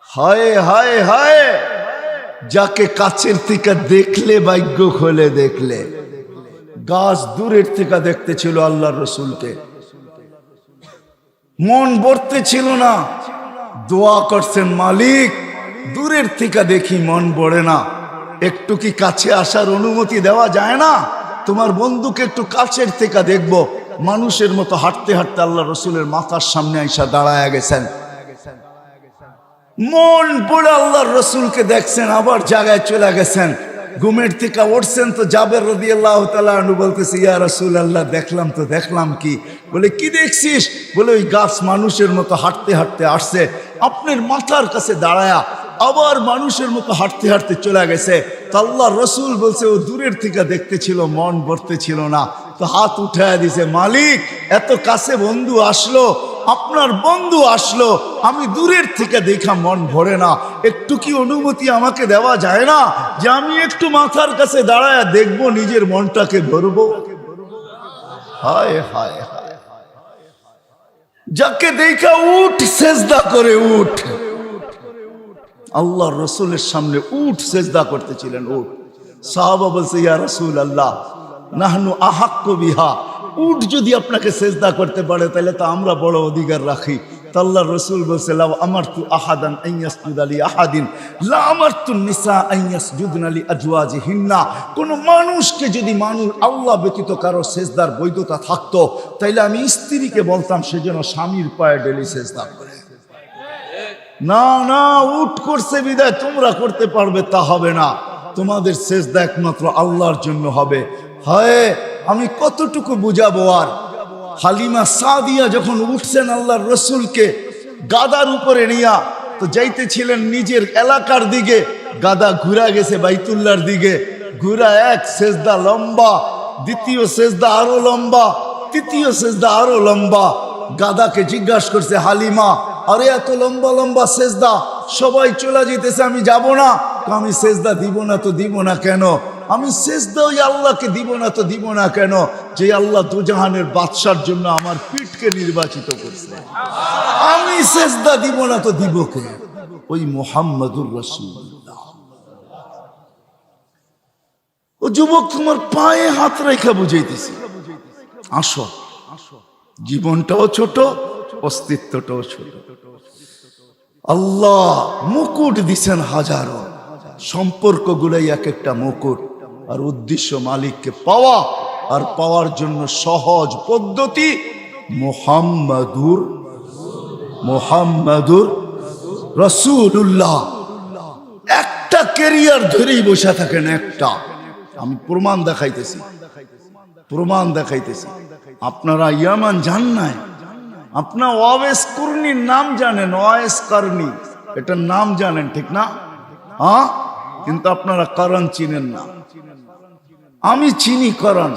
হায় হায় হায়, যাকে কাছের থেকে দেখলে ভাগ্য খোলে, দেখলে গাছ দূরের থেকে দেখতে ছিল আল্লাহর রসুলকে, মন ভরতে ছিল না, দোয়া করছেন মালিক দূরের থেকে দেখি মন ভরে না, একটু কি কাছে আসার অনুমতি দেওয়া যায় না? তোমার বন্ধুকে একটু কাছের থেকে দেখবো। মানুষের মতো হাঁটতে হাঁটতে আল্লাহ রসুলের মাথার সামনে আইসা দাঁড়ায় গেছেন, মন পড়ে আল্লাহর রসুলকে দেখছেন, আবার জায়গায় চলে গেছেন। ঘুমের থেকে উঠছেন তো জাবের রাদিয়াল্লাহু তাআলা আনহু বলতেছে, ইয়া রাসূলুল্লাহ দেখলাম তো দেখলাম কি? বলে কি দেখছিস? বলে ওই গাছ মানুষের মতো হাঁটতে হাঁটতে আসছে, আপনার মাথার কাছে দাঁড়ায়া আবার মানুষের মতো হাঁটতে হাঁটতে চলে গেছে। তো আল্লাহর রসুল বলছে ও দূরের থেকে দেখতে ছিল, মন ভরতে ছিল না, তো হাত উঠায় দিছে, মালিক এত কাছে বন্ধু আসলো, আপনার বন্ধু আসলো, আমি দূরের থেকে দেখা মন ভরে না, একটু কি অনুমতি আমাকে দেওয়া যায় না যে আমি একটু মাথার কাছে দাঁড়ায় দেখবো, নিজের মনটাকে ভরবো? হায় হায় হায়, যাকে দেখা উঠ সেজদা করে উঠ, আল্লাহর রসুলের সামনে উঠ সেজদা করতেছিলেন, উঠ। সাহাবা বলছে, ইয়া রাসূলুল্লাহ নাহনু আহাক্কু বিহা, উঠ যদি আপনাকে সেজদা করতে পারে তাহলে তো আমরা বড় অধিকার রাখি। তো আল্লাহর রসুল বলছে, লাউ আমারতু আহাদান আন ইয়াসজুদা লি আহাদিন লা আমারতু নিসা আন ইয়াসজুদনা লি আজওয়াজিহিন্না, কোন মানুষকে যদি আল্লাহ ব্যতীত কারো সেজদার বৈধতা থাকতো তাইলে আমি স্ত্রীকে বলতাম সে যেন স্বামীর পায়ে ডেলি সেজদা করে। না না, উঠ করছে বিদায় তোমরা করতে পারবে তা হবে না, তোমাদের সেজদা একমাত্র আল্লাহর জন্য হবে। হায় আমি কতটুকু বুঝাবো আর। হালিমা সাদিয়া যখন উঠছেন আল্লাহর রসুলকে গাদার উপরে নিয়া, তো যাইতেছিলেন নিজের এলাকার দিকে, গাদা ঘুরা গেছে বাইতুল্লাহর দিকে, ঘুরা এক সেজদা লম্বা, দ্বিতীয় সেজদা আরো লম্বা, তৃতীয় সেজদা আরো লম্বা। গাদাকে জিজ্ঞাসা করছে হালিমা, আরে এত লম্বা লম্বা সেজদা, সবাই চলে যেতেছে, আমি যাব না। আমি সেজদা দিব না তো দিব না কেন? আমি সেজদা ওই আল্লাহকে দিব না তো দিব না কেন যে আল্লাহ দুজাহানের বাদশার জন্য আমার পিঠকে নির্বাচিত করছে। আমি সেজদা দিব না তো দিব কে? ওই মুহাম্মাদুর রাসূলুল্লাহ। ও যুবক, তোমার পায়ে হাত রেখা বুঝাইতেছি, আসো, জীবনটাও ছোট, অস্তিত্বটাও ছোট। আল্লাহ মুকুট দিছেন হাজারো, সম্পর্কগুলাই এক একটা মুকুট, আর উদ্দেশ্য মালিককে পাওয়া, আর পাওয়ার জন্য সহজ পদ্ধতি মুহাম্মাদুর রাসূলুল্লাহ। একটা ক্যারিয়ার ধরেই বসে থাকেন, একটা। আমি প্রমাণ দেখাইতেছি। আপনারা ইয়ামান যান নাই, আপনার ওয়াইস কুরনির নাম জানেন, ওয়াইস কারনি এটার নাম জানেন, ঠিক না? হ্যাঁ, কিন্তু আপনারা করণ চিনেন না। আমি চিনি করণ,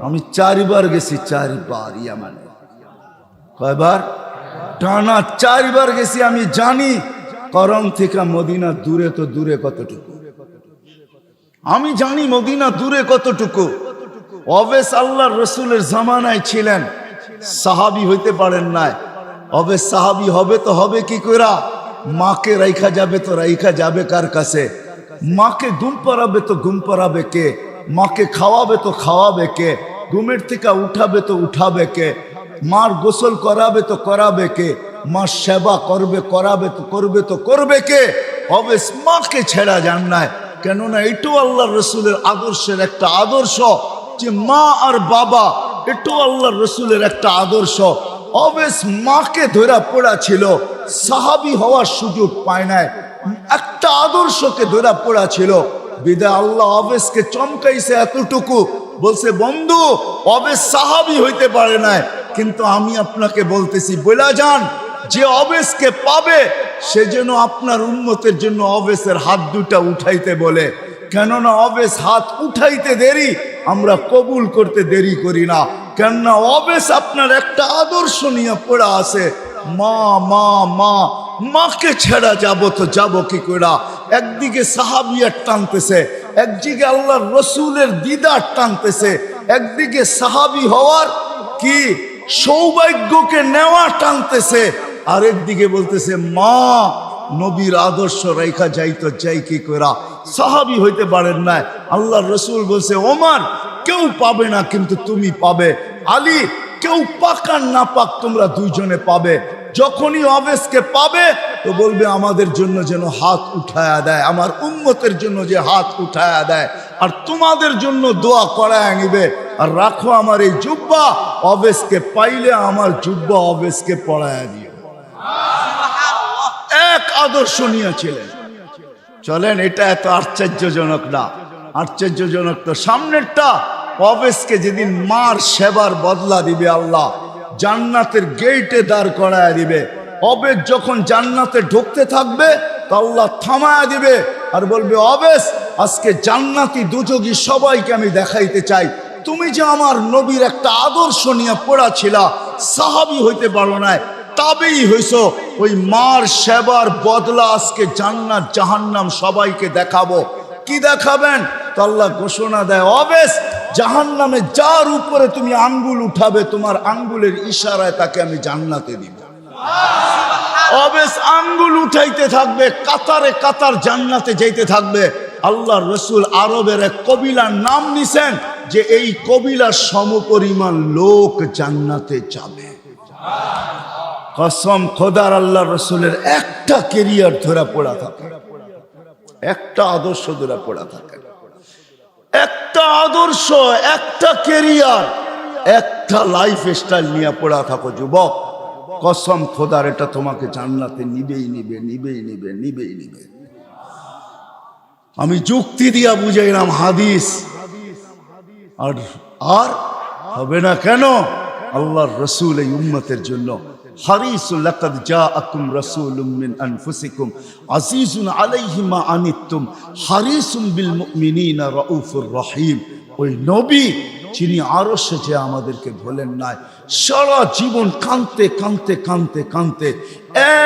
আমি 4 বার গেছি, 4 বার ইয়ামানে। কয়বার? টানা 4 বার গেছি। আমি জানি করণ থেকে মদিনা দূরে তো দূরে কতটুকু, আমি জানি মদিনা দূরে কতটুকু। ওয়াইস আল্লাহর রসুলের জামানায় ছিলেন, সাহাবী হইতে পারেন নাই। হবে সাহাবী হবে তো হবে কি কইরা? মাকে রাইখা যাবে তো রাইখা যাবে কার কাছে? মাকে ঘুম পাড়াবে তো ঘুম পাড়াবে কে? মাকে খাওয়াবে তো খাওয়াবে কে? ঘুমের থেকে উঠাবে তো উঠাবে কে? মার গোসল করাবে তো করাবে কে? মার সেবা করবে কে? হবে মাকে ছেড়া যান নাই। কেননা এটাও আল্লাহর রসুলের আদর্শের একটা আদর্শ, যে মা আর বাবা এটাও আল্লাহর রসুলের একটা আদর্শ। অবেশ মাকে ধরা পড়া ছিল, সাহাবী হওয়ার সুযোগ পায় নাই, একটা আদর্শকে ধরা পড়া ছিল। বিদায় আল্লাহ অবেশকে চমকাইছে এতটুকু, বলছে বন্ধু অবেশ সাহাবী হইতে পারে নাই, কিন্তু আমি আপনাকে বলতেছি বলা যান, যে অবেশকে পাবে সে যেন আপনার উম্মতের জন্য অবেশের হাত দুটা উঠাইতে বলে। কেননা অবেশ হাত উঠাইতে দেরি, আমরা কবুল করতে দেরি করি না। কেননা অবেশ আপনার একটা আদর্শ নিয়ে পড়া আছে, মা মা মা, মাকে ছেড়া যাব তো যাব কি করে? একদিকে সাহাবিয়ার টানতেছে, একদিকে আল্লাহর রসুলের দিদার টানতেছে, একদিকে সাহাবী হওয়ার কি সৌভাগ্যকে নেওয়া টানতেছে, আরেকদিকে বলতেছে মা নবীর আদর্শ রেখা যাইতো যাই কি করা, সাহাবী হইতে পারেন না। আল্লাহ রসুল বলছে ওমর কেউ পাবে না কিন্তু তুমি পাবে, আলী কেউ পাক আর না পাক তোমরা দুইজনে পাবে। যখনই অবেশকে পাবে তো বলবে আমাদের জন্য যেন হাত উঠায়া দেয়, আমার উম্মতের জন্য যে হাত উঠায়া দেয়, আর তোমাদের জন্য দোয়া করায় নিবে। আর রাখো আমার এই জুব্বা, অবেশকে পাইলে আমার জুব্বা অবেশকে পড়ায়া দিও। এক আদর্শ নিয়েছিলেন। চলেন, এটা এত আশ্চর্যজনক না, আশ্চর্যজনক তো সামনেরটা। অবেশকে যেদিন মার সেবার বদলা দিবে আল্লাহ, জান্নাতের গেটে দাঁড় করায় দিবে। অবেশ যখন জান্নাতে ঢুকতে থাকবে তো আল্লাহ থামায়া দিবে আর বলবে অবেশ আজকে জান্নাতি দুযোগী সবাইকে আমি দেখাইতে চাই, তুমি যে আমার নবীর একটা আদর্শ নিয়ে পড়া ছিলা, সাহাবী হইতে পারো না, তাবেই হইছো, ওই মার সেবার বদলা আজকে জান্নাত জাহান্নাম সবাইকে দেখাবো। কি দেখাবেন? তো আল্লাহ ঘোষণা দেয় অবেশ জাহান্নামে যার উপরে তুমি আঙ্গুল উঠাবে তোমার আঙ্গুলের ইশারায় তাকে আমি জান্নাতে দিব। অবেশ আঙ্গুল উঠাইতে থাকবে, কাতারে কাতার জান্নাতে যাইতে থাকবে। আল্লাহ রসুল আরবের এক কবিলার নাম নিছেন যে এই কবিলার সমপরিমাণ লোক জান্নাতে যাবে। কসম খোদার, আল্লাহ রসুলের একটা কেরিয়ার ধরা পড়া থাকে, একটা আদর্শ ধরা পড়া থাকে, একটা আদর্শ, একটা কেরিয়ার, একটা লাইফ স্টাইল নিয়ে পড়া থাকো যুবক। কসম খোদার, এটা তোমাকে জান্নাতে নিবেই নিবে, নিবেই নিবে, নিবেই নিবে। আমি যুক্তি দিয়া বুঝাইলাম হাদিস, আর আর হবে না কেন? আল্লাহর রসুল এই উম্মতের জন্য হারিসুল লাকাদ জাআকুম রাসূলুম মিন আনফুসিকুম আজিজুন আলাইহি মা আনিতুম হারিসুম বিল মুমিনিনা রাউফুর রহিম। ওই নবী যিনি আরশে যে আমাদেরকে ভোলেন নাই, সারা জীবন কাঁদতে কাঁদতে কাঁদতে কাঁদতে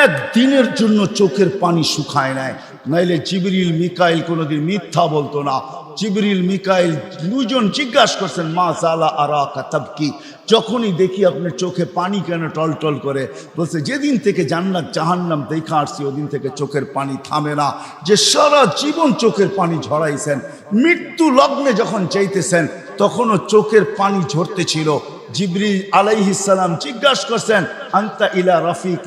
একদিনের জন্য চোখের পানি শুকায় নাই। নাইলে জিবরিল মিকাইল কোনোদিন মিথ্যা বলতো না। জিবরিল মিকাইল দুজন জিজ্ঞাসা করছেন মা জালা আরাকা তাবকি, যখনই দেখি আপনার চোখে পানি কেন টলটল করে? বলছে যেদিন থেকে জান্নাত জাহান্নাম দেখা আসছি ওদিন থেকে চোখের পানি থামে না। যে সারা জীবন চোখের পানি ঝরাইছেন, মৃত্যু লগ্নে যখন চাইতেছেন তখনও চোখের পানি ঝরতে ছিল। জিবরিল আলাইহিস সালাম জিজ্ঞাসা করছেন আনতা ইলা রাফিক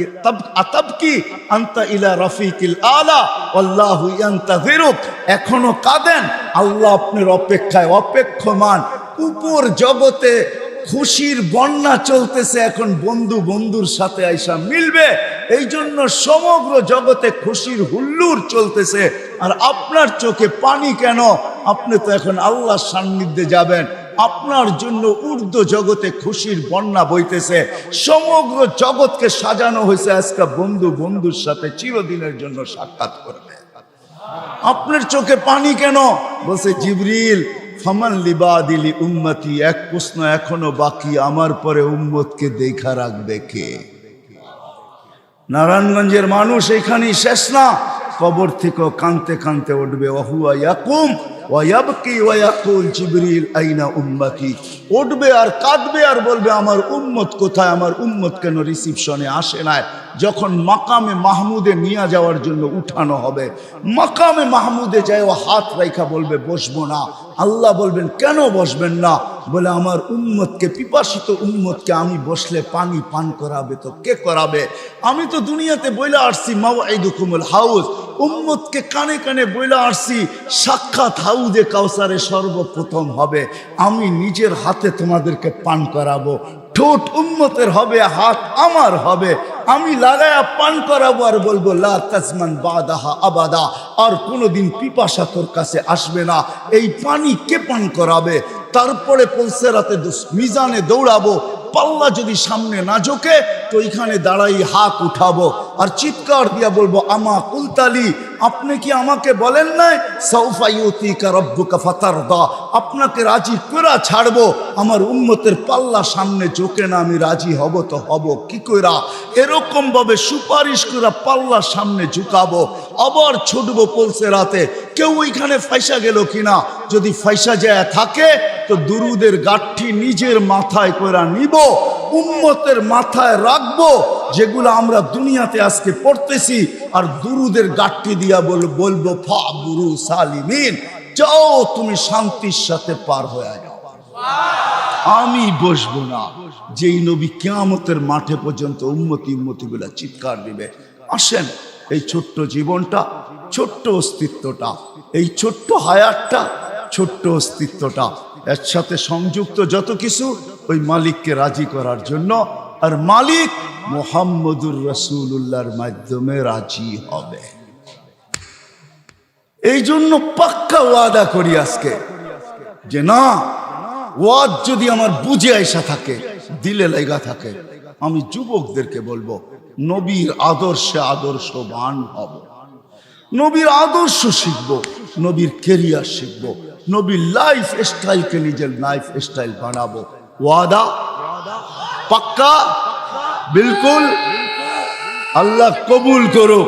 আতাবকি আনতা ইলা রাফিকিল আলা আল্লাহু ইয়ান্তাযিরুক, এখনো কাঁদেন? আল্লাহ আপনার অপেক্ষায় অপেক্ষমান। উপর জগতে খুশির বন্যা চলতেছে, এখন বন্ধু বন্ধুর সাথে আইসা মিলবে, এই জন্য সমগ্র জগতে খুশির হুল্লুর চলতেছে। আর আপনার চোখে পানি কেন? আপনি তো এখন আল্লাহর সান্নিধ্যে যাবেন, আপনার জন্য ঊর্ধ্ব জগতে খুশির বন্যা বইতেছে। সমগ্র জগৎকে সাজানো হয়েছে আজকে বন্ধু বন্ধুর সাথে চিরদিনের জন্য সাক্ষাৎ করবে। আপনার চোখে পানি কেন? বলছে জিবরিল ফামান লিবাদিলি উম্মতি, এক প্রশ্ন এখনো বাকি, আমার পরে উম্মতকে দেখা রাখবে কে? নারায়ণগঞ্জের মানুষ এখানেই শেষ না, কবর থেকেও কানতে কানতে উঠবে। ওয়াহুয়া ইয়াকুম ওয়ায়াবকি ওয়ায়াকুল জিবরিল আইনা উম্মতি, উঠবে আর কাঁদবে আর বলবে আমার উম্মত কোথায়, আমার উম্মত কেন রিসিপশনে আসে নাই? যখন মাকামে মাহমুদে নিয়ে যাওয়ার জন্য উঠানো হবে, মাকামে মাহমুদে যায় ও হাত রাইখা বলবে বসবো না। আল্লাহ বলবেন কেন বসবেন না? বলে আমার উম্মতকে, পিপাসিত উম্মতকে আমি বসলে পানি পান করাবে তো কে করাবে? আমি তো দুনিয়াতে বইলা আসছি মাওয়াইদুকুমুল হাউজ, উম্মতকে কানে কানে বইলা আসছি সাক্ষাৎ হাউজে কাউসারে সর্বপ্রথম হবে, আমি নিজের হাতে তোমাদেরকে পান করাবো। ঠোঁট উম্মতের হবে, হাত আমার হবে, আমি লাগায়া পান করাবো আর বলবো লা তাজমান বাদাহা আবাদা, আর কোনোদিন পিপাসা তোর কাছে আসবে না। এই পানি কে পান করাবে? তারপরে পুলসেরাতে মিজানে দৌড়াবো, পাল্লা যদি সামনে না ঝোঁকে তো এখানে দাঁড়াই হাত উঠাবো আর চিৎকার দিয়া বলবো আমা কুলতালি, আপনি কি আমাকে বলেন নাই সাউফা ইউতিকা রাব্বুকা ফাতারদা, আপনাকে রাজি কইরা ছাড়বো। আমার উম্মতের পাল্লা সামনে ঝোঁকে না, আমি রাজি হব তো হব কি কইরা? এরকম ভাবে সুপারিশ করা পাল্লা সামনে ঝুঁকাবো, আবার ছুটবো পুলসেরাতে। কেউ ওইখানে ফাইসা গেল কিনা? যদি ফাইসা যায় থাকে তো দুরুদের গাঠি নিজের মাথায় কইরা নিব, উম্মতের মাথায় রাখবো, যেগুলো আমরা দুনিয়াতে আজকে পড়তেছি, আর দুরুদের গাঠটি দিয়া বলবো ফাবুরু সালিমিন, যাও তুমি শান্তির সাথে পার হয়ে যাও। আমি বসবো না। যেই নবী কিয়ামতের মাঠে পর্যন্ত উম্মতি গুলা চিৎকার দিবে। আসেন, এই ছোট্ট জীবনটা, ছোট্ট অস্তিত্বটা, এই ছোট্ট হায়াতটা, ছোট্ট অস্তিত্বটা, এর সাথে সংযুক্ত যত কিছু ওই মালিককে রাজি করার জন্য, আর মালিক মুহাম্মদুর রাসূলুল্লাহর মাধ্যমে রাজি হবে। এই জন্য পাক্কা ওয়াদা করি আজকে যে না, ওয়াদ যদি আমার বুঝে আইসা থাকে, দিলে লাগা থাকে, আমি যুবকদেরকে বলবো নবীর আদর্শে আদর্শবান হব, নবীর আদর্শ শিখব, নবীর কেরিয়ার শিখব, নবীর লাইফ স্টাইলকে নিজের লাইফ স্টাইল বানাবো। ওয়াদা পাক্কা, বিলকুল। আল্লাহ কবুল করো।